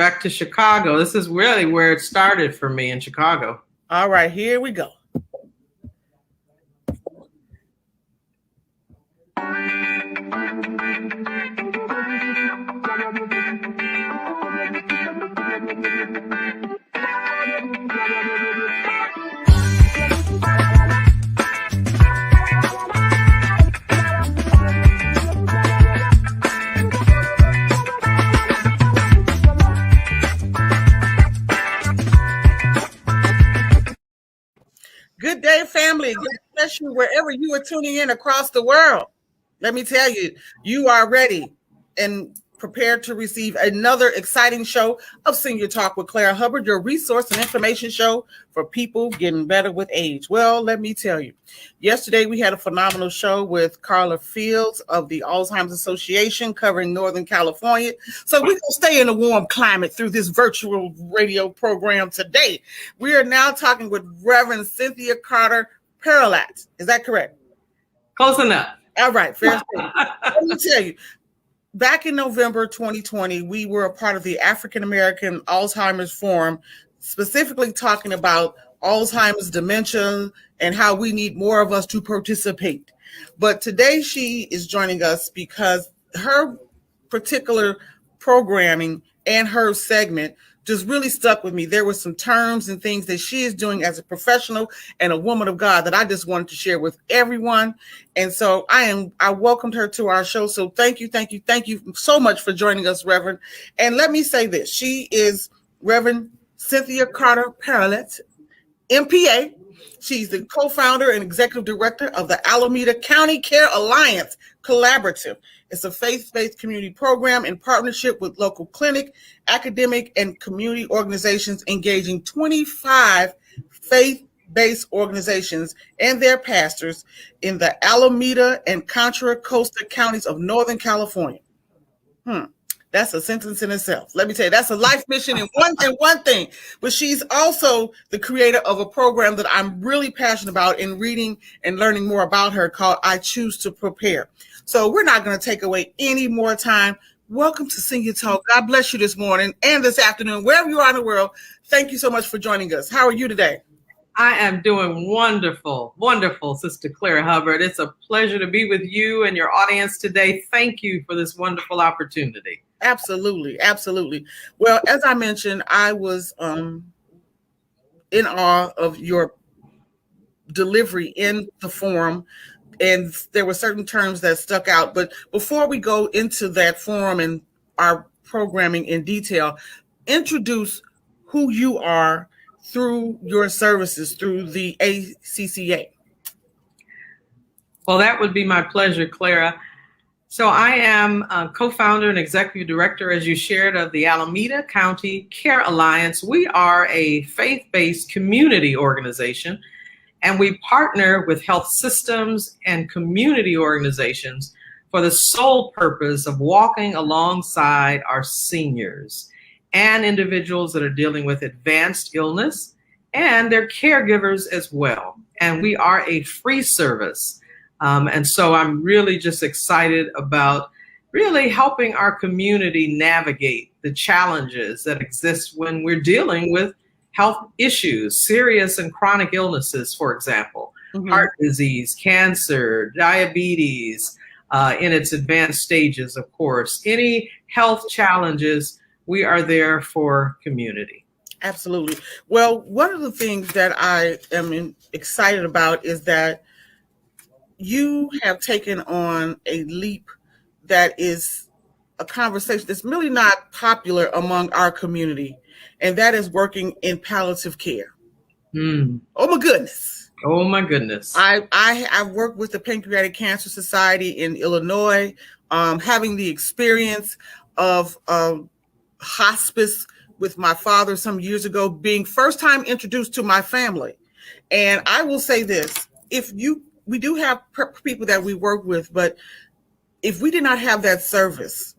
back to Chicago. This is really where it started for me in Chicago. All right, here we go. Good day, family. God bless you wherever you are tuning in across the world. Let me tell you, you are ready and prepared to receive another exciting show of Senior Talk with Clara Hubbard, your resource and information show for people getting better with age. Well, let me tell you, yesterday we had a phenomenal show with Carla Fields of the Alzheimer's Association covering Northern California. So we're going to stay in a warm climate through this virtual radio program today. We are now talking with Reverend Cynthia Carter Paralat. Is that correct? Close enough. All right, fair thing. Let me tell you, back in November 2020, we were a part of the African American Alzheimer's Forum, specifically talking about Alzheimer's, dementia, and how we need more of us to participate. But today she is joining us because her particular programming and her segment just really stuck with me. There were some terms and things that she is doing as a professional and a woman of God that I just wanted to share with everyone. And so I welcomed her to our show. So thank you so much for joining us, Reverend. And let me say this. She is Reverend Cynthia Carter Paralet, MPA. She's the co-founder and executive director of the Alameda County Care Alliance Collaborative. It's a faith-based community program in partnership with local clinic, academic, and community organizations engaging 25 faith-based organizations and their pastors in the Alameda and Contra Costa counties of Northern California. That's a sentence in itself. Let me tell you, that's a life mission in one thing. But she's also the creator of a program that I'm really passionate about in reading and learning more about her called I Choose to Prepare. So we're not going to take away any more time. Welcome to Senior Talk. God bless you this morning and this afternoon, wherever you are in the world. Thank you so much for joining us. How are you today? I am doing wonderful, wonderful, Sister Clara Hubbard. It's a pleasure to be with you and your audience today. Thank you for this wonderful opportunity. Absolutely. Absolutely. Well, as I mentioned, I was in awe of your delivery in the forum, and there were certain terms that stuck out. But before we go into that forum and our programming in detail, introduce who you are through your services through the ACCA. Well, that would be my pleasure, Clara. So I am a co-founder and executive director, as you shared, of the Alameda County Care Alliance. We are a faith-based community organization, and we partner with health systems and community organizations for the sole purpose of walking alongside our seniors and individuals that are dealing with advanced illness and their caregivers as well. And we are a free service. And so I'm really just excited about really helping our community navigate the challenges that exist when we're dealing with health issues, serious and chronic illnesses, for example, heart disease, cancer, diabetes, in its advanced stages, of course. Any health challenges, we are there for community. Absolutely. Well, one of the things that I am excited about is that you have taken on a leap that is a conversation that's really not popular among our community, and that is working in palliative care. Oh my goodness. Oh my goodness. I've worked with the Pancreatic Cancer Society in Illinois, having the experience of hospice with my father some years ago, being first time introduced to my family. And I will say this, we do have people that we work with, but if we did not have that service,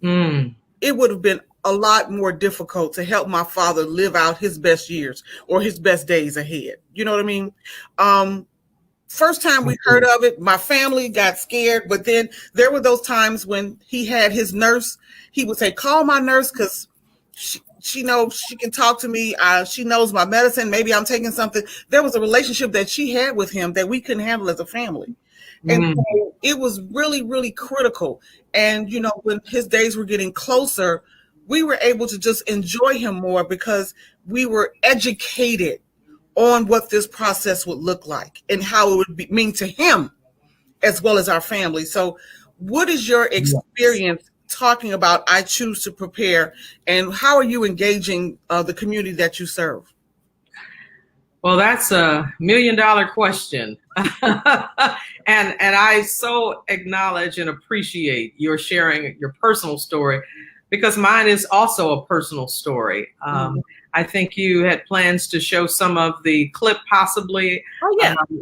it would have been a lot more difficult to help my father live out his best years or his best days ahead. You know what I mean? First time we heard of it, my family got scared, but then there were those times when he had his nurse, he would say, call my nurse because she knows she can talk to me. She knows my medicine. Maybe I'm taking something. There was a relationship that she had with him that we couldn't handle as a family. And so it was really, really critical. And, you know, when his days were getting closer, we were able to just enjoy him more because we were educated on what this process would look like and how it would mean to him as well as our family. So what is your experience talking about I Choose to Prepare, and how are you engaging the community that you serve? Well, that's $1 million question. And I so acknowledge and appreciate your sharing your personal story, because mine is also a personal story. I think you had plans to show some of the clip possibly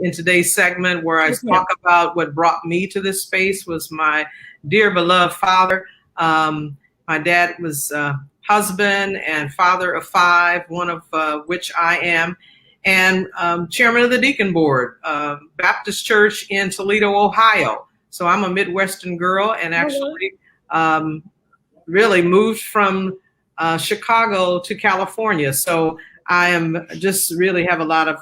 in today's segment, where I talk about what brought me to this space was my dear beloved father. My dad was husband and father of 5, one of which I am, and chairman of the Deacon Board, Baptist Church in Toledo, Ohio. So I'm a Midwestern girl, and actually really moved from Chicago to California. So I am just really have a lot of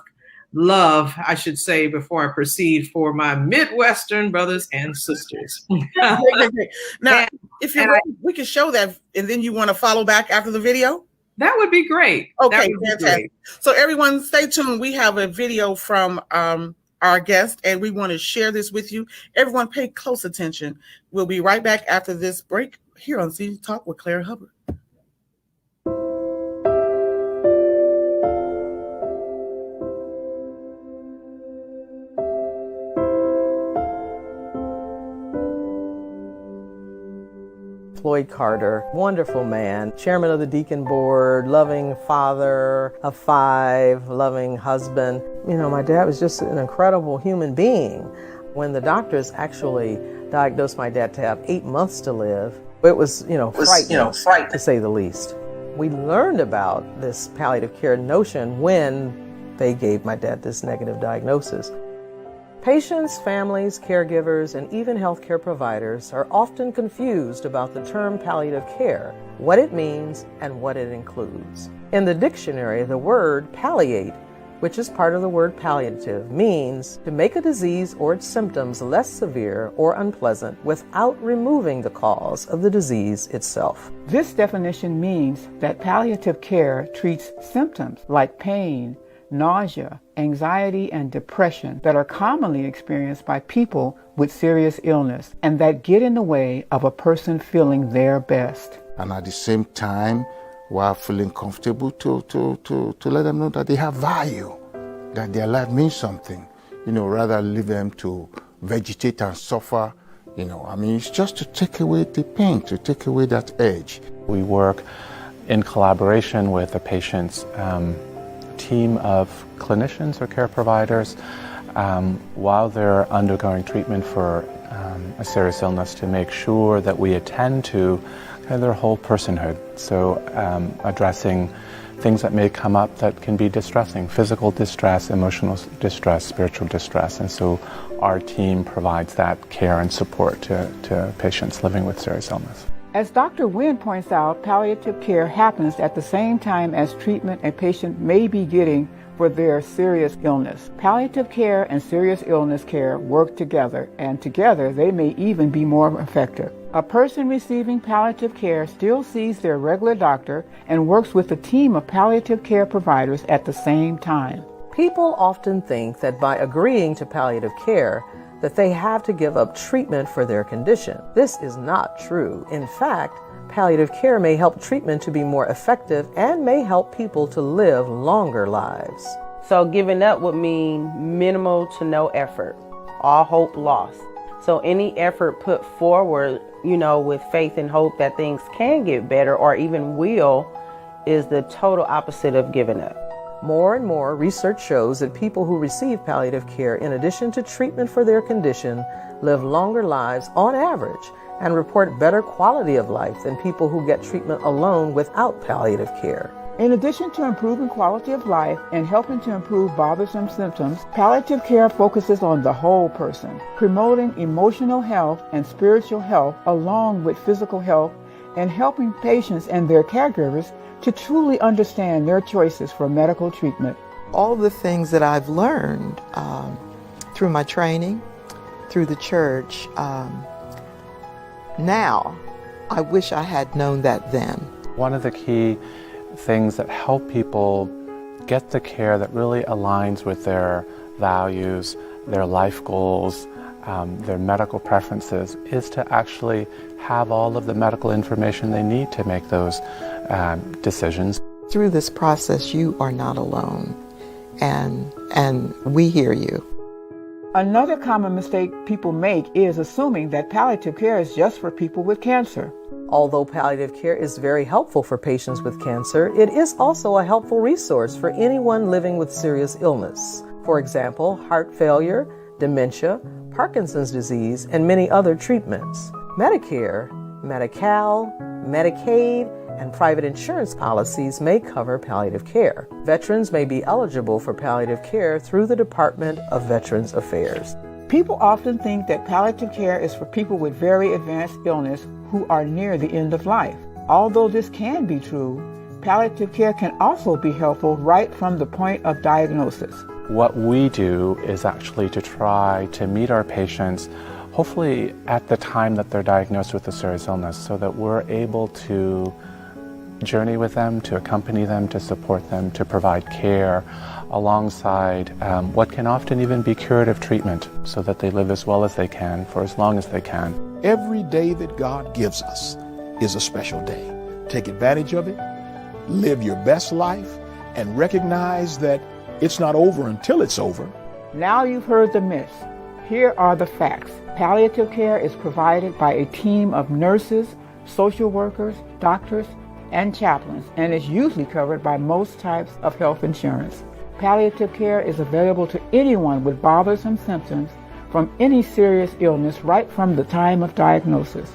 love, I should say, before I proceed, for my Midwestern brothers and sisters. Now, if you're ready, we can show that, and then you want to follow back after the video? That would be great. Okay, fantastic. So everyone, stay tuned. We have a video from our guest, and we want to share this with you. Everyone, pay close attention. We'll be right back after this break here on CG Talk with Clara Hubbard. Floyd Carter, wonderful man, chairman of the Deacon Board, loving father of 5, loving husband. You know, my dad was just an incredible human being. When the doctors actually diagnosed my dad to have 8 months to live, it was, frightening, to say the least. We learned about this palliative care notion when they gave my dad this negative diagnosis. Patients, families, caregivers, and even healthcare providers are often confused about the term palliative care, what it means, and what it includes. In the dictionary, the word palliate, which is part of the word palliative, means to make a disease or its symptoms less severe or unpleasant without removing the cause of the disease itself. This definition means that palliative care treats symptoms like pain, nausea, anxiety, and depression that are commonly experienced by people with serious illness and that get in the way of a person feeling their best. And at the same time, while feeling comfortable to let them know that they have value, that their life means something, rather leave them to vegetate and suffer. It's just to take away the pain, to take away that edge. We work in collaboration with the patient's team of clinicians or care providers while they're undergoing treatment for a serious illness, to make sure that we attend to their whole personhood. So addressing things that may come up that can be distressing: physical distress, emotional distress, spiritual distress. And so our team provides that care and support to patients living with serious illness. As Dr. Nguyen points out, palliative care happens at the same time as treatment a patient may be getting for their serious illness. Palliative care and serious illness care work together, and together they may even be more effective. A person receiving palliative care still sees their regular doctor and works with a team of palliative care providers at the same time. People often think that by agreeing to palliative care, that they have to give up treatment for their condition. This is not true. In fact, palliative care may help treatment to be more effective and may help people to live longer lives. So giving up would mean minimal to no effort, all hope lost. So any effort put forward, with faith and hope that things can get better or even will, is the total opposite of giving up. More and more research shows that people who receive palliative care, in addition to treatment for their condition, live longer lives on average and report better quality of life than people who get treatment alone without palliative care. In addition to improving quality of life and helping to improve bothersome symptoms, palliative care focuses on the whole person, promoting emotional health and spiritual health along with physical health and helping patients and their caregivers to truly understand their choices for medical treatment. All the things that I've learned through my training, through the church, now I wish I had known that then. One of the key things that help people get the care that really aligns with their values, their life goals, their medical preferences is to actually have all of the medical information they need to make those decisions. Through this process, you are not alone, and we hear you. Another common mistake people make is assuming that palliative care is just for people with cancer. Although palliative care is very helpful for patients with cancer, it is also a helpful resource for anyone living with serious illness. For example, heart failure, dementia, Parkinson's disease, and many other treatments. Medicare, Medi-Cal, Medicaid, and private insurance policies may cover palliative care. Veterans may be eligible for palliative care through the Department of Veterans Affairs. People often think that palliative care is for people with very advanced illness who are near the end of life. Although this can be true, palliative care can also be helpful right from the point of diagnosis. What we do is actually to try to meet our patients, hopefully at the time that they're diagnosed with a serious illness, so that we're able to journey with them, to accompany them, to support them, to provide care alongside what can often even be curative treatment, so that they live as well as they can for as long as they can. Every day that God gives us is a special day. Take advantage of it, live your best life, and recognize that it's not over until it's over. Now you've heard the myths. Here are the facts. Palliative care is provided by a team of nurses, social workers, doctors, and chaplains, and is usually covered by most types of health insurance. Palliative care is available to anyone with bothersome symptoms from any serious illness right from the time of diagnosis.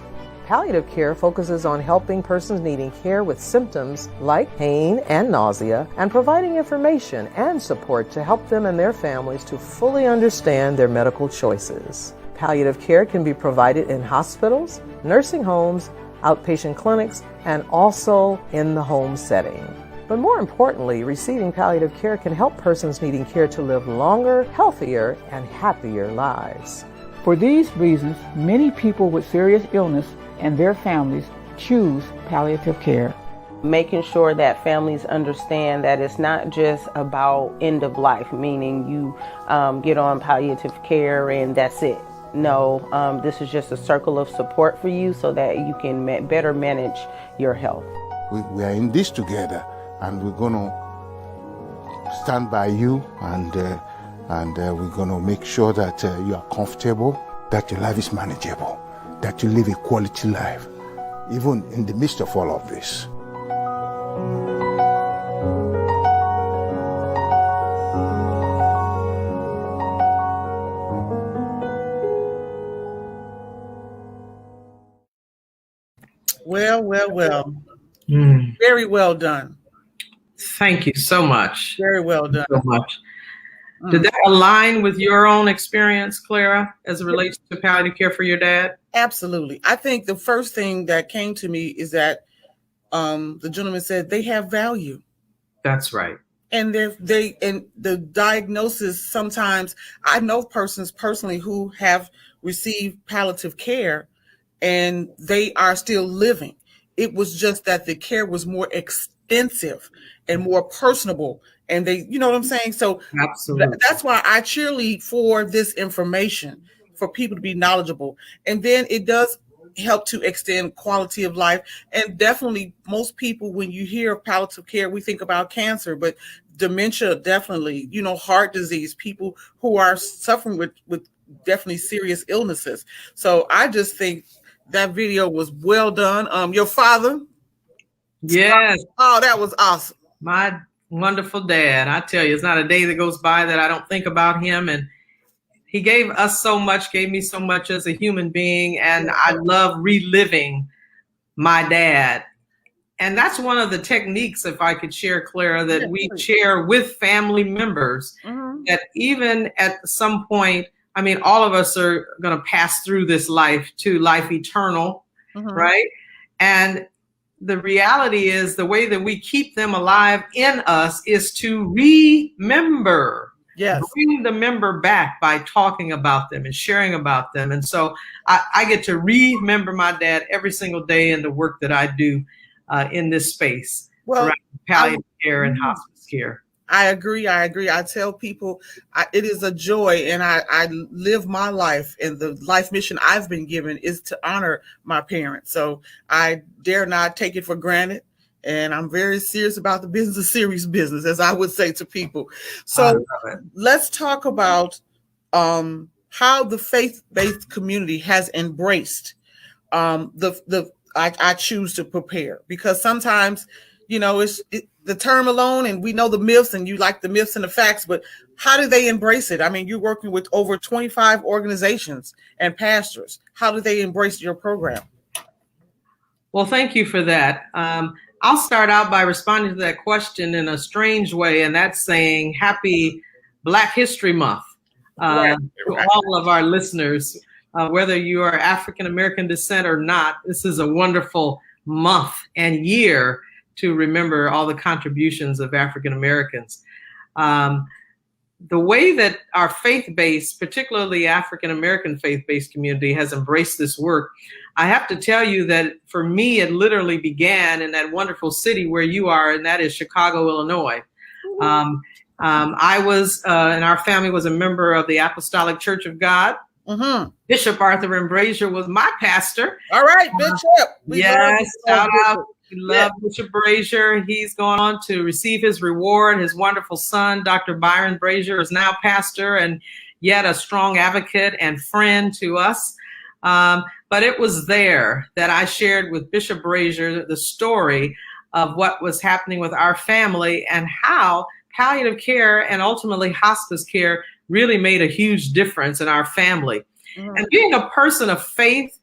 Palliative care focuses on helping persons needing care with symptoms like pain and nausea, and providing information and support to help them and their families to fully understand their medical choices. Palliative care can be provided in hospitals, nursing homes, outpatient clinics, and also in the home setting. But more importantly, receiving palliative care can help persons needing care to live longer, healthier, and happier lives. For these reasons, many people with serious illness and their families choose palliative care. Making sure that families understand that it's not just about end of life, meaning you get on palliative care and that's it. No, this is just a circle of support for you so that you can better manage your health. We are in this together, and we're going to stand by you, and we're going to make sure that you are comfortable, that your life is manageable, that you live a quality life, even in the midst of all of this. Well. Very well done. Thank you so much. Very well done. So much. Did that align with your own experience, Clara, as it relates to palliative care for your dad? Absolutely. I think the first thing that came to me is that the gentleman said they have value. That's right. And the diagnosis, sometimes I know persons personally who have received palliative care and they are still living. It was just that the care was more extensive and more personable. And they, you know what I'm saying? So absolutely, that's why I cheerlead for this information, for people to be knowledgeable. And then it does help to extend quality of life. And definitely most people, when you hear of palliative care, we think about cancer, but dementia, definitely, heart disease, people who are suffering with definitely serious illnesses. So I just think that video was well done. Your father? Yes. Oh, that was awesome. My wonderful dad. I tell you, it's not a day that goes by that I don't think about him. And he gave us so much, gave me so much as a human being. And I love reliving my dad. And that's one of the techniques, if I could share, Clara, that we share with family members, that even at some point, I mean, all of us are going to pass through this life to life eternal, right? And the reality is the way that we keep them alive in us is to remember. Yes. Bring the member back by talking about them and sharing about them. And so I get to remember my dad every single day in the work that I do in this space around palliative care and hospice care. I agree. I tell people it is a joy, and I live my life, and the life mission I've been given is to honor my parents. So I dare not take it for granted. And I'm very serious about the business of serious business, as I would say to people. So let's talk about how the faith-based community has embraced I choose to prepare, because sometimes, it's the term alone, and we know the myths, and you like the myths and the facts, but how do they embrace it? I mean, you're working with over 25 organizations and pastors. How do they embrace your program? Well, thank you for that. I'll start out by responding to that question in a strange way, and that's saying Happy Black History Month to all of our listeners, whether you are African American descent or not. This is a wonderful month and year to remember all the contributions of African Americans. The way that our faith-based, particularly African American faith-based community has embraced this work, I have to tell you that for me, it literally began in that wonderful city where you are, and that is Chicago, Illinois. I was, and our family was a member of the Apostolic Church of God. Mm-hmm. Bishop Arthur M. Brazier was my pastor. All right, Bishop. Yes, shout out. We love Bishop Brazier. He's gone on to receive his reward. His wonderful son, Dr. Byron Brazier, is now pastor and yet a strong advocate and friend to us. But it was there that I shared with Bishop Brazier the story of what was happening with our family and how palliative care and ultimately hospice care really made a huge difference in our family. Mm-hmm. And being a person of faith,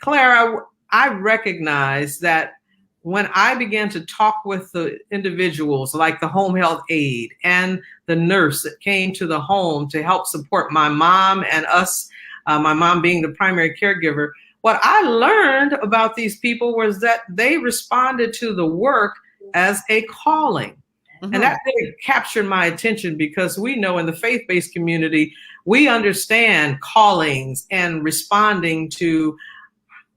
Clara, I recognize that when I began to talk with the individuals like the home health aide and the nurse that came to the home to help support my mom and us, my mom being the primary caregiver, what I learned about these people was that they responded to the work as a calling. Mm-hmm. And that really captured my attention, because we know in the faith-based community, we understand callings and responding to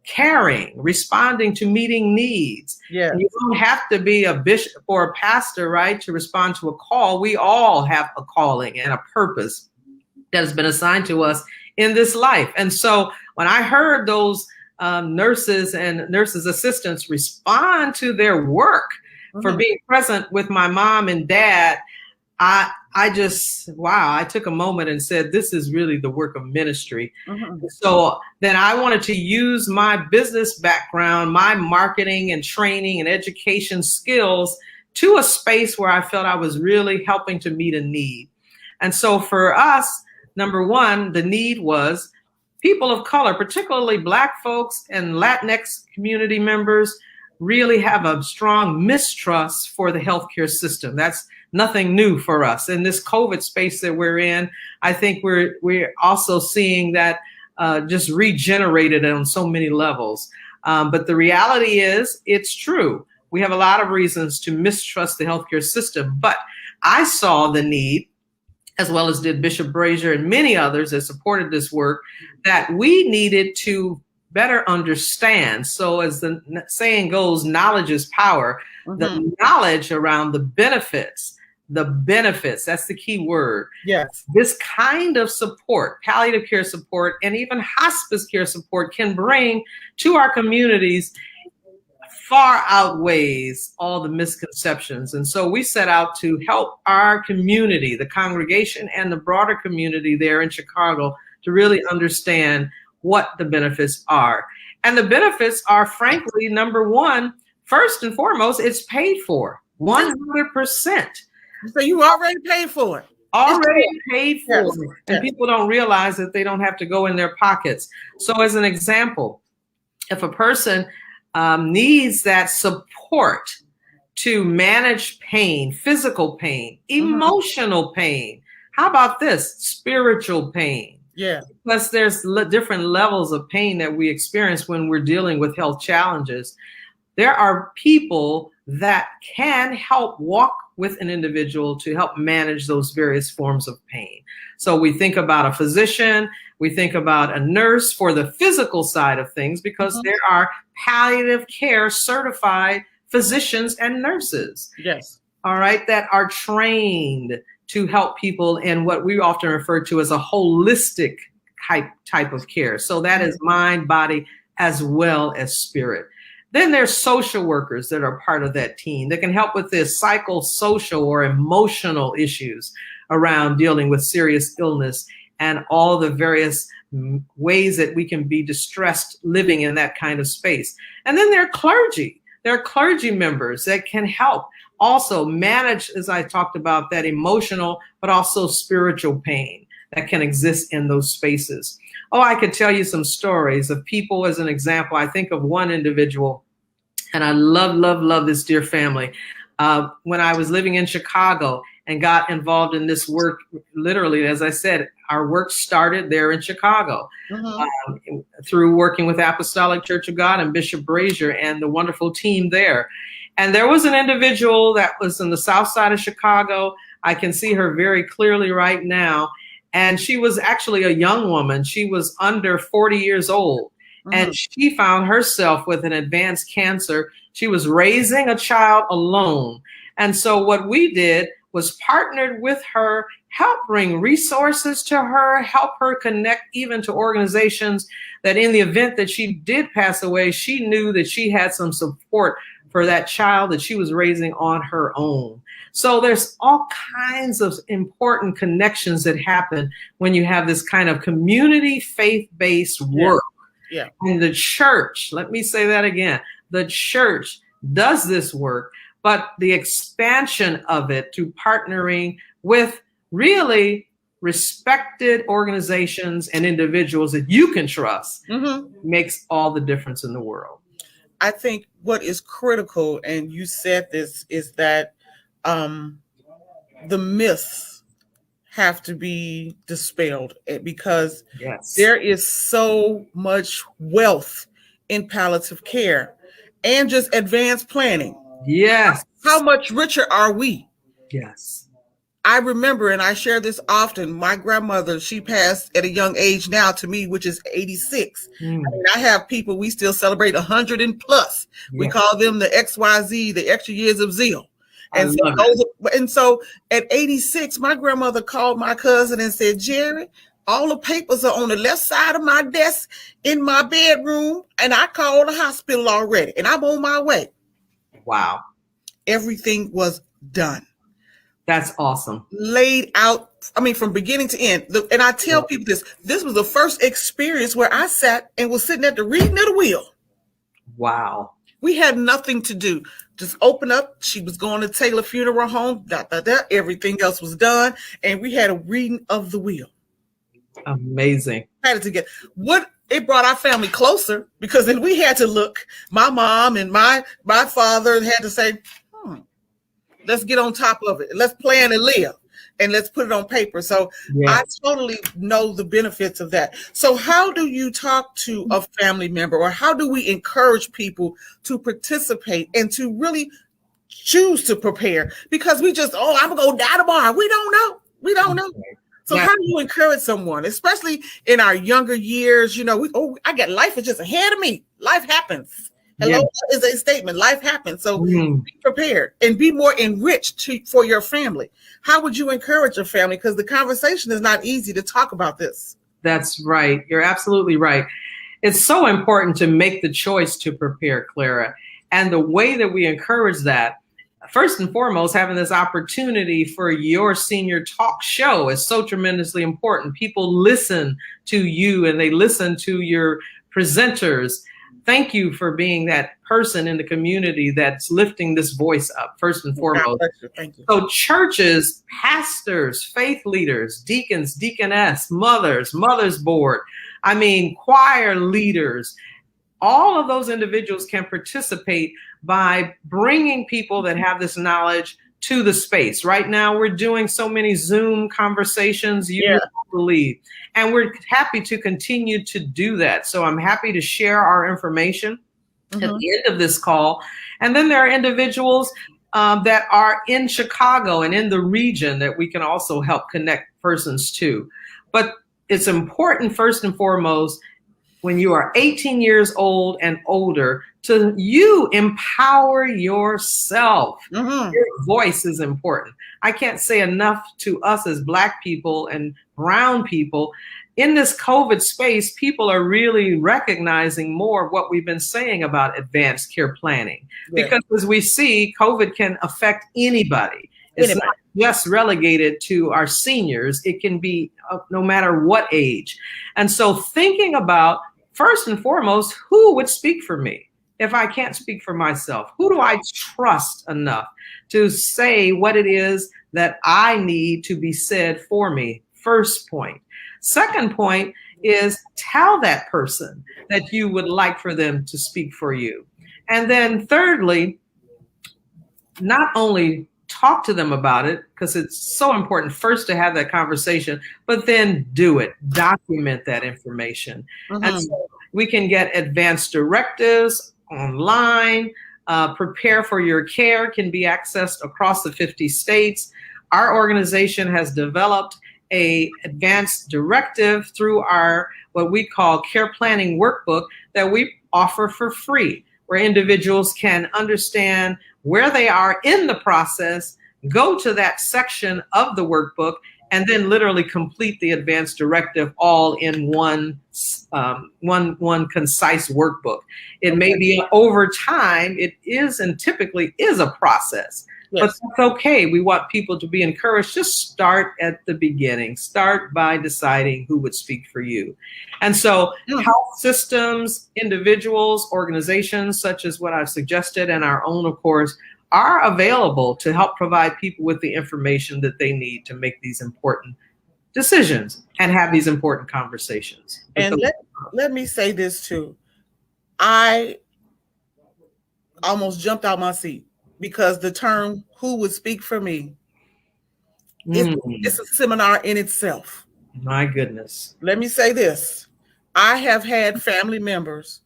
caring, responding to meeting needs. Yeah. You don't have to be a bishop or a pastor, right, to respond to a call. We all have a calling and a purpose that has been assigned to us in this life. And so when I heard those nurses and nurses assistants respond to their work for being present with my mom and dad, I just, wow, I took a moment and said, this is really the work of ministry. Mm-hmm. So then I wanted to use my business background, my marketing and training and education skills to a space where I felt I was really helping to meet a need. And so for us, number one, the need was people of color, particularly Black folks and Latinx community members, really have a strong mistrust for the healthcare system. That's nothing new for us. In this COVID space that we're in, I think we're also seeing that just regenerated on so many levels. But the reality is, it's true. We have a lot of reasons to mistrust the healthcare system. But I saw the need, as well as did Bishop Brazier and many others that supported this work, that we needed to better understand. So as the saying goes, knowledge is power. Mm-hmm. The knowledge around the benefits, that's the key word. Yes. This kind of support, palliative care support, and even hospice care support can bring to our communities far outweighs all the misconceptions. And so we set out to help our community, the congregation and the broader community there in Chicago, to really understand what the benefits are. And the benefits are, frankly, number one, first and foremost, it's paid for 100%. So you already paid for it. Already paid for. Yes. And yes. People don't realize that they don't have to go in their pockets. So as an example, if a person needs that support to manage pain, physical pain, emotional pain, how about this? Spiritual pain. Yeah. Plus, there's different levels of pain that we experience when we're dealing with health challenges. there are people that can help walk with an individual to help manage those various forms of pain. So we think about a physician, we think about a nurse for the physical side of things, because there are palliative care certified physicians and nurses. Yes. All right, that are trained to help people in what we often refer to as a holistic type of care. So that is mind, body, as well as spirit. Then there's social workers that are part of that team that can help with this psychosocial or emotional issues around dealing with serious illness and all the various ways that we can be distressed living in that kind of space. And then there are clergy. There are clergy members that can help also manage, as I talked about, that emotional, but also spiritual pain that can exist in those spaces. Oh, I could tell you some stories of people. As an example, I think of one individual, and I love this dear family. When I was living in Chicago and got involved in this work, literally, as I said, our work started there in Chicago through working with Apostolic Church of God and Bishop Brazier and the wonderful team there. And there was an individual that was in the south side of Chicago. I can see her very clearly right now. And she was actually a young woman. She was under 40 years old. And she found herself with an advanced cancer. She was raising a child alone. And so what we did was partnered with her, help bring resources to her, help her connect even to organizations that in the event that she did pass away, she knew that she had some support for that child that she was raising on her own. So there's all kinds of important connections that happen when you have this kind of community faith-based work. Yeah. And the church, let me say that again, the church does this work, but the expansion of it to partnering with really respected organizations and individuals that you can trust makes all the difference in the world. I think what is critical, and you said this, is that the myths have to be dispelled, because there is so much wealth in palliative care and just advanced planning. Yes. How much richer are we? Yes. I remember, and I share this often, my grandmother, she passed at a young age now to me, which is 86. I mean, I have people, we still celebrate 100 and plus. We call them the XYZ, the extra years of zeal. And so at 86, my grandmother called my cousin and said, Jerry, all the papers are on the left side of my desk in my bedroom, and I called the hospital already, and I'm on my way. Wow. Everything was done. That's awesome. Laid out, I mean, from beginning to end. And I tell people this was the first experience where I sat and was sitting at the reading of the will. Wow. We had nothing to do. Just open up. She was going to Taylor Funeral Home. Everything else was done. And we had a reading of the will. Amazing. Had it together. It brought our family closer, because then we had to look. My mom and my father had to say, let's get on top of it. Let's plan and live. And let's put it on paper. So I totally know the benefits of that. So how do you talk to a family member, or how do we encourage people to participate and to really choose to prepare? Because we just, I'm going to go die tomorrow. We don't know. So how do you encourage someone, especially in our younger years? I got life is just ahead of me. Life happens. Hello is a statement. Life happens. So be prepared and be more enriched for your family. How would you encourage your family? Because the conversation is not easy to talk about this. That's right. You're absolutely right. It's so important to make the choice to prepare, Clara. And the way that we encourage that, first and foremost, having this opportunity for your senior talk show is so tremendously important. People listen to you and they listen to your presenters. Thank you for being that person in the community that's lifting this voice up, first and foremost. Thank you. So churches, pastors, faith leaders, deacons, deaconess, mothers board, choir leaders, all of those individuals can participate by bringing people that have this knowledge to the space. Right now, we're doing so many Zoom conversations, you won't believe. And we're happy to continue to do that. So I'm happy to share our information at the end of this call. And then there are individuals that are in Chicago and in the region that we can also help connect persons to. But it's important, first and foremost, when you are 18 years old and older, to you empower yourself. Your voice is important. I can't say enough to us as Black people and brown people. In this COVID space, people are really recognizing more of what we've been saying about advanced care planning. Because as we see, COVID can affect anybody. It's not just relegated to our seniors. It can be no matter what age. And so thinking about, first and foremost, who would speak for me? If I can't speak for myself, who do I trust enough to say what it is that I need to be said for me? First point. Second point is tell that person that you would like for them to speak for you. And then thirdly, not only talk to them about it, because it's so important first to have that conversation, but then do it, document that information. And so we can get advanced directives online. Prepare for Your Care can be accessed across the 50 states. Our organization has developed a advanced directive through our what we call care planning workbook that we offer for free, where individuals can understand where they are in the process, go to that section of the workbook, and then literally complete the advanced directive all in one concise workbook. It may be over time, it is and typically is a process. But that's okay. We want people to be encouraged. Just start at the beginning. Start by deciding who would speak for you. And so health systems, individuals, organizations, such as what I've suggested, and our own, of course, are available to help provide people with the information that they need to make these important decisions and have these important conversations. And let me say this too. I almost jumped out my seat because the term "who would speak for me" it's a seminar in itself. My goodness. Let me say this. I have had family members,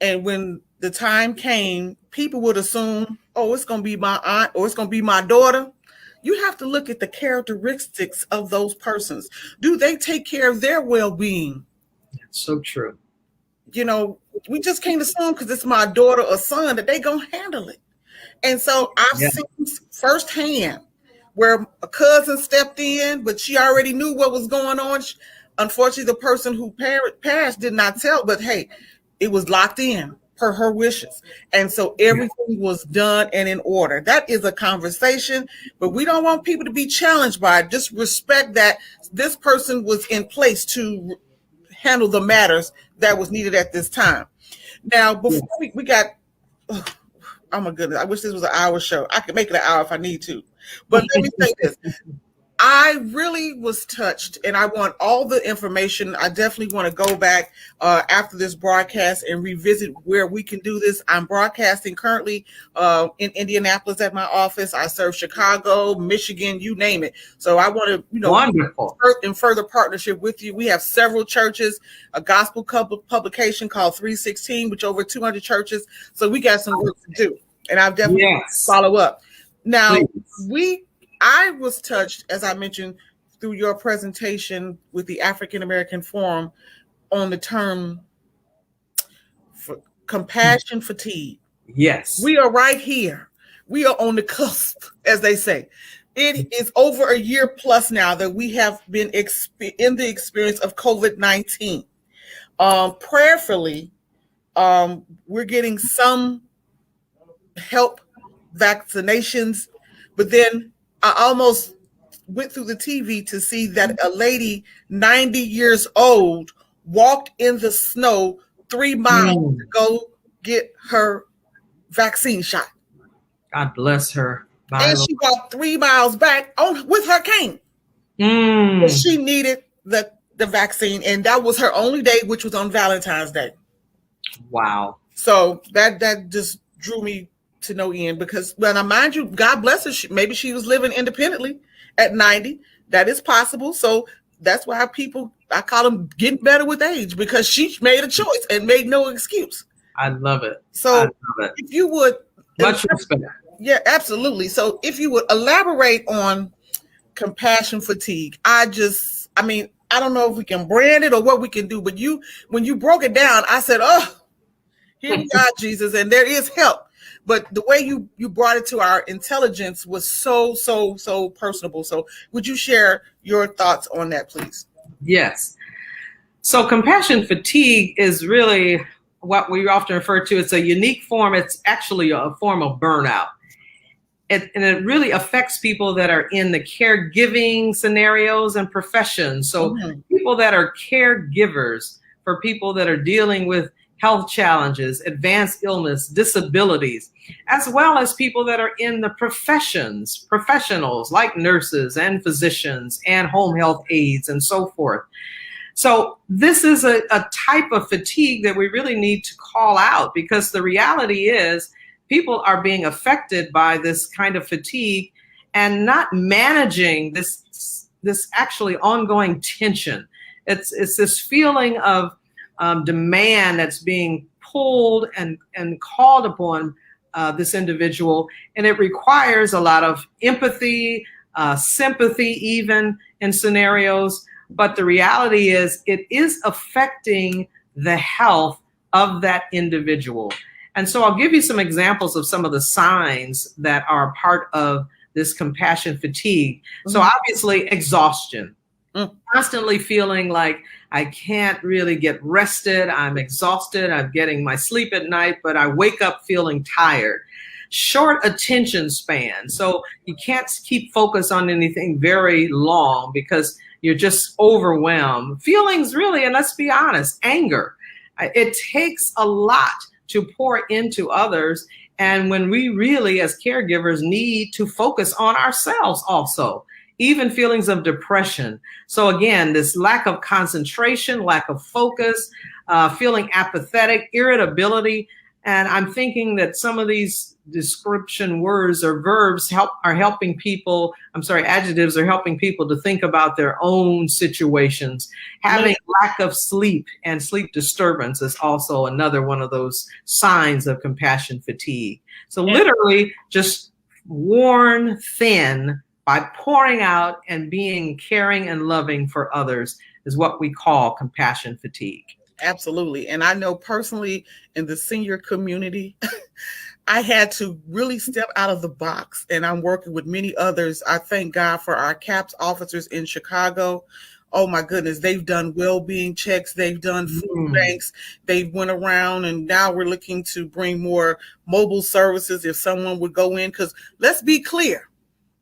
and when the time came, people would assume, oh, it's going to be my aunt or it's going to be my daughter. You have to look at the characteristics of those persons. Do they take care of their well-being? That's so true. You know, we just can't assume because it's my daughter or son that they going to handle it. And so I've seen firsthand where a cousin stepped in, but she already knew what was going on. Unfortunately, the person who passed did not tell, but hey, it was locked in per her wishes. And so everything was done and in order. That is a conversation, but we don't want people to be challenged by it. Just respect that this person was in place to handle the matters that was needed at this time. Now, before we got, oh my goodness, I wish this was an hour show. I could make it an hour if I need to. But let me say this. I really was touched, and I want all the information. I definitely want to go back after this broadcast and revisit where we can do this. I'm broadcasting currently in Indianapolis at my office. I serve Chicago, Michigan, you name it. So I want to, wonderful. In further partnership with you. We have several churches, a gospel publication called 316, which over 200 churches. So we got some work to do, and I'll definitely follow up. Now, I was touched, as I mentioned, through your presentation with the African American Forum on the term for compassion fatigue. Yes. We are right here. We are on the cusp, as they say. It is over a year plus now that we have been in the experience of COVID-19. Prayerfully, we're getting some help, vaccinations, but then I almost went through the TV to see that a lady 90 years old walked in the snow 3 miles to go get her vaccine shot. God bless her. And she walked 3 miles back with her cane. She needed the vaccine, and that was her only day, which was on Valentine's Day. Wow. So that just drew me to no end, because when I mind you, God bless her, maybe she was living independently at 90. That is possible. So that's why I call them getting better with age, because she made a choice and made no excuse. I love it. So I love it. if you would, Much respect. yeah, absolutely. So if you would elaborate on compassion fatigue, I mean, I don't know if we can brand it or what we can do, but when you broke it down, I said, oh, here we are, Jesus, and there is help. But the way you brought it to our intelligence was so personable. So would you share your thoughts on that, please? Yes. So compassion fatigue is really what we often refer to. It's a unique form. It's actually a form of burnout. And it really affects people that are in the caregiving scenarios and professions. So people that are caregivers for people that are dealing with health challenges, advanced illness, disabilities, as well as people that are in the professionals like nurses and physicians and home health aides and so forth. So this is a type of fatigue that we really need to call out, because the reality is people are being affected by this kind of fatigue and not managing this actually ongoing tension. It's this feeling of demand that's being pulled and called upon this individual, and it requires a lot of empathy, sympathy, even in scenarios. But the reality is it is affecting the health of that individual. And so I'll give you some examples of some of the signs that are part of this compassion fatigue. So obviously exhaustion, constantly feeling like I can't really get rested. I'm exhausted. I'm getting my sleep at night, but I wake up feeling tired. Short attention span. So you can't keep focus on anything very long because you're just overwhelmed. Feelings really, and let's be honest, anger. It takes a lot to pour into others. And when we really, as caregivers, need to focus on ourselves also, even feelings of depression. So again, this lack of concentration, lack of focus, feeling apathetic, irritability. And I'm thinking that some of these description words or verbs are helping people, adjectives are helping people to think about their own situations. Having lack of sleep and sleep disturbance is also another one of those signs of compassion fatigue. So literally just worn thin by pouring out and being caring and loving for others is what we call compassion fatigue. Absolutely. And I know personally in the senior community, I had to really step out of the box, and I'm working with many others. I thank God for our CAPS officers in Chicago. Oh my goodness, they've done well-being checks. They've done food banks. They've went around, and now we're looking to bring more mobile services if someone would go in, because let's be clear,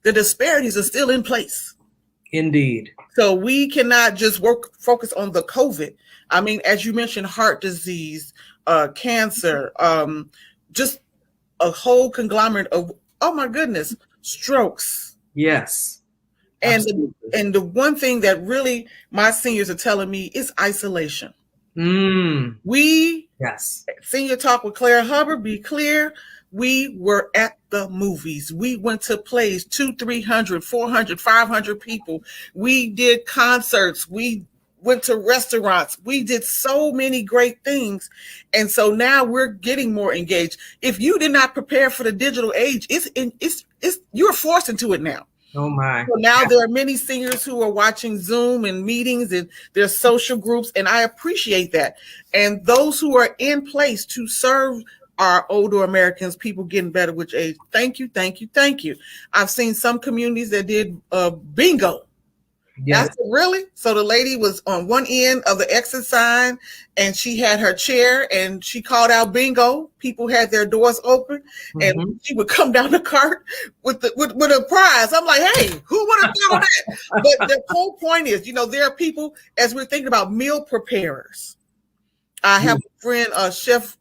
the disparities are still in place. Indeed. So we cannot just focus on the COVID. I mean, as you mentioned, heart disease, cancer, just a whole conglomerate of, oh my goodness, strokes. Yes. And the one thing that really my seniors are telling me is isolation. Senior Talk with Claire Hubbard, be clear, we were at the movies. We went to plays, 200, 300, 400, 500 people. We did concerts. We went to restaurants. We did so many great things. And so now we're getting more engaged. If you did not prepare for the digital age, you're forced into it now. Oh my. So now there are many seniors who are watching Zoom and meetings and there's social groups, and I appreciate that. And those who are in place to serve our older Americans, people getting better with age, thank you, thank you, thank you. I've seen some communities that did bingo. Yes. I said, really? So the lady was on one end of the exit sign and she had her chair and she called out bingo. People had their doors open and she would come down the cart with a prize. I'm like, hey, who would have thought of that? But the whole point is, there are people, as we're thinking about meal preparers. I have a friend, Chef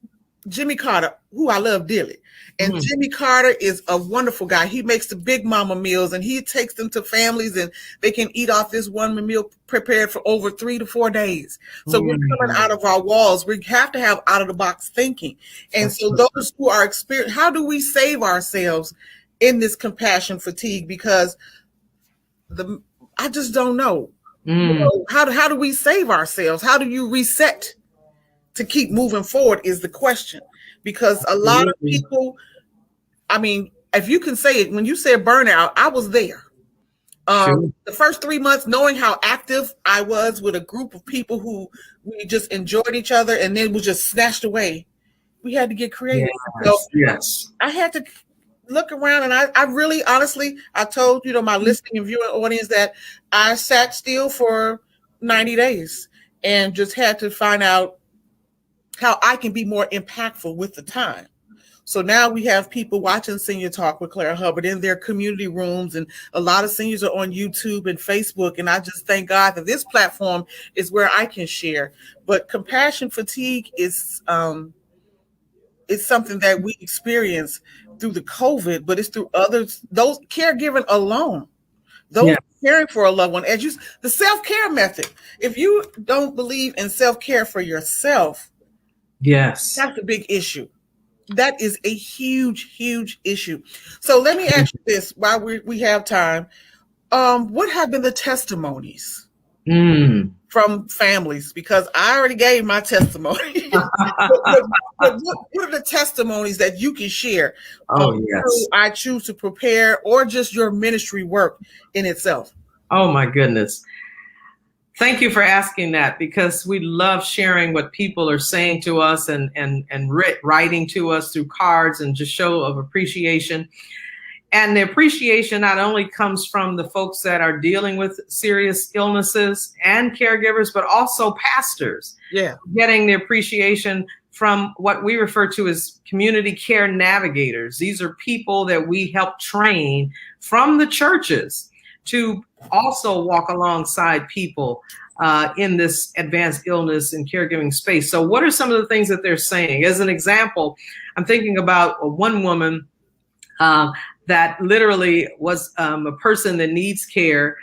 Jimmy Carter, who I love dearly. And Jimmy Carter is a wonderful guy. He makes the big mama meals and he takes them to families and they can eat off this one meal prepared for over 3 to 4 days. So we're coming out of our walls. We have to have out of the box thinking. And so those who are experienced, how do we save ourselves in this compassion fatigue? Because I just don't know. How do we save ourselves? How do you reset to keep moving forward is the question, because a lot of people, I mean, if you can say it, when you said burnout, I was there. The first 3 months, knowing how active I was with a group of people who we just enjoyed each other, and then was just snatched away. We had to get creative. Yes. I had to look around, and I really, honestly, I told, my listening and viewing audience that I sat still for 90 days and just had to find out how I can be more impactful with the time. So now we have people watching Senior Talk with Clara Hubbard in their community rooms, and a lot of seniors are on YouTube and Facebook. And I just thank God that this platform is where I can share. But compassion fatigue is something that we experience through the COVID, but it's through others, those caregiving alone, those caring for a loved one. The self-care method. If you don't believe in self-care for yourself, yes, that's a big issue. That is a huge, huge issue. So let me ask you this while we have time. What have been the testimonies from families? Because I already gave my testimony. but what are the testimonies that you can share? Oh, yes. I choose to prepare, or just your ministry work in itself? Oh, my goodness. Thank you for asking that, because we love sharing what people are saying to us and writing to us through cards and just show of appreciation. And the appreciation not only comes from the folks that are dealing with serious illnesses and caregivers, but also pastors. Yeah. Getting the appreciation from what we refer to as community care navigators. These are people that we help train from the churches to also walk alongside people in this advanced illness and caregiving space. So what are some of the things that they're saying? As an example, I'm thinking about one woman that literally was a person that needs care,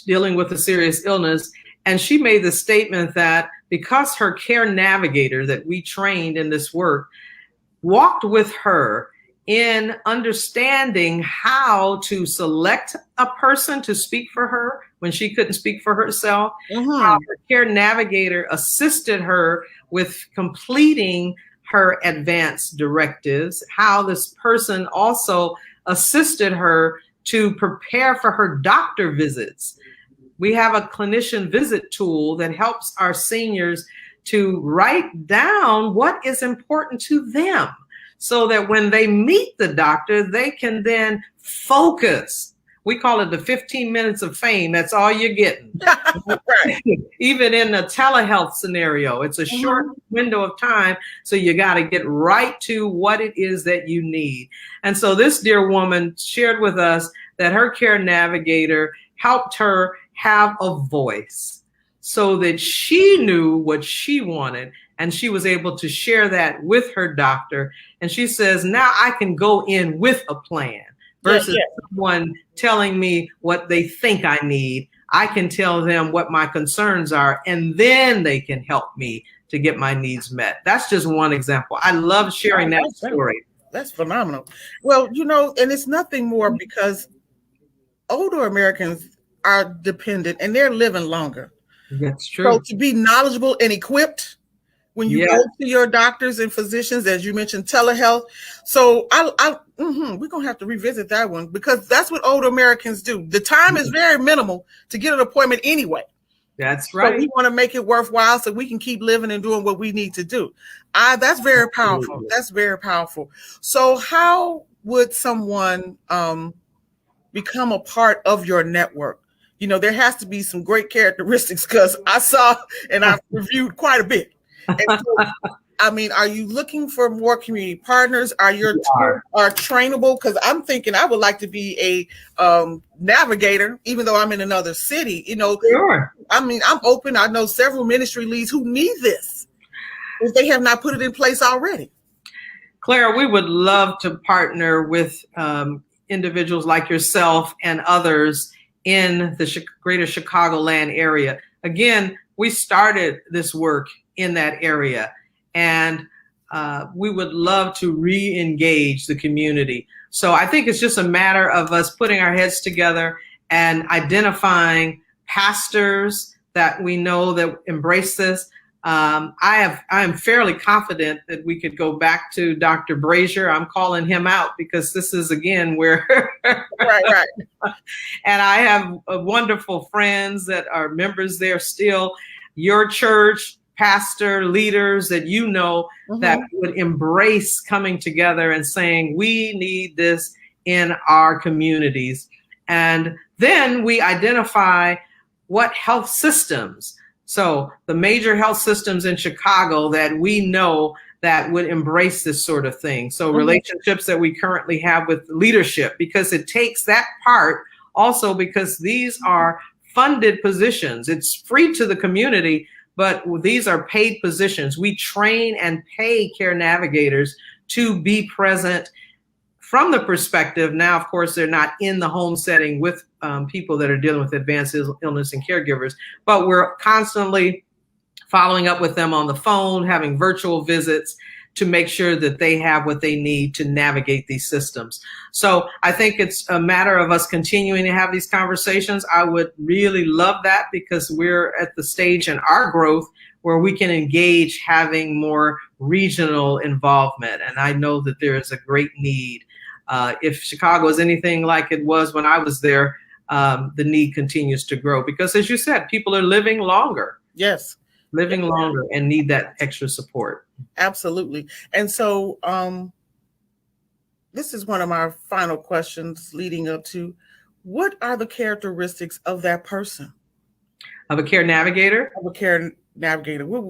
dealing with a serious illness. And she made the statement that because her care navigator that we trained in this work walked with her in understanding how to select a person to speak for her when she couldn't speak for herself, how her care navigator assisted her with completing her advance directives, how this person also assisted her to prepare for her doctor visits. We have a clinician visit tool that helps our seniors to write down what is important to them, so that when they meet the doctor, they can then focus. We call it the 15 minutes of fame. That's all you're getting. Right. Even in a telehealth scenario, it's a short window of time. So you got to get right to what it is that you need. And so this dear woman shared with us that her care navigator helped her have a voice so that she knew what she wanted. And she was able to share that with her doctor. And she says, now I can go in with a plan versus someone telling me what they think I need. I can tell them what my concerns are, and then they can help me to get my needs met. That's just one example. I love sharing that story. That's phenomenal. Well, and it's nothing more because older Americans are dependent and they're living longer. That's true. So to be knowledgeable and equipped when you go to your doctors and physicians, as you mentioned, telehealth. So we're going to have to revisit that one, because that's what older Americans do. The time is very minimal to get an appointment anyway. That's right. So we want to make it worthwhile so we can keep living and doing what we need to do. That's very powerful. That's very powerful. So how would someone become a part of your network? There has to be some great characteristics, because I saw and I've reviewed quite a bit. And so, are you looking for more community partners? Are trainable? Because I'm thinking I would like to be a navigator, even though I'm in another city. Sure. I'm open. I know several ministry leads who need this if they have not put it in place already. Clara, we would love to partner with individuals like yourself and others in the greater Chicagoland area. Again, we started this work in that area, and we would love to re-engage the community. So I think it's just a matter of us putting our heads together and identifying pastors that we know that embrace this, I am fairly confident that we could go back to Dr. Brazier. I'm calling him out because this is again where right. And I have wonderful friends that are members there still. Your church, pastor, leaders that you know that would embrace coming together and saying, we need this in our communities. And then we identify what health systems. So the major health systems in Chicago that we know that would embrace this sort of thing. So relationships that we currently have with leadership, because it takes that part also, because these are funded positions. It's free to the community, but these are paid positions. We train and pay care navigators to be present from the perspective. Now, of course, they're not in the home setting with people that are dealing with advanced illness and caregivers, but we're constantly following up with them on the phone, having virtual visits to make sure that they have what they need to navigate these systems. So I think it's a matter of us continuing to have these conversations. I would really love that, because we're at the stage in our growth where we can engage having more regional involvement. And I know that there is a great need. If Chicago is anything like it was when I was there, the need continues to grow because, as you said, people are living longer. Yes. Living longer and need that extra support. Absolutely. And so this is one of my final questions leading up to, what are the characteristics of that person? Of a care navigator? Of a care navigator. What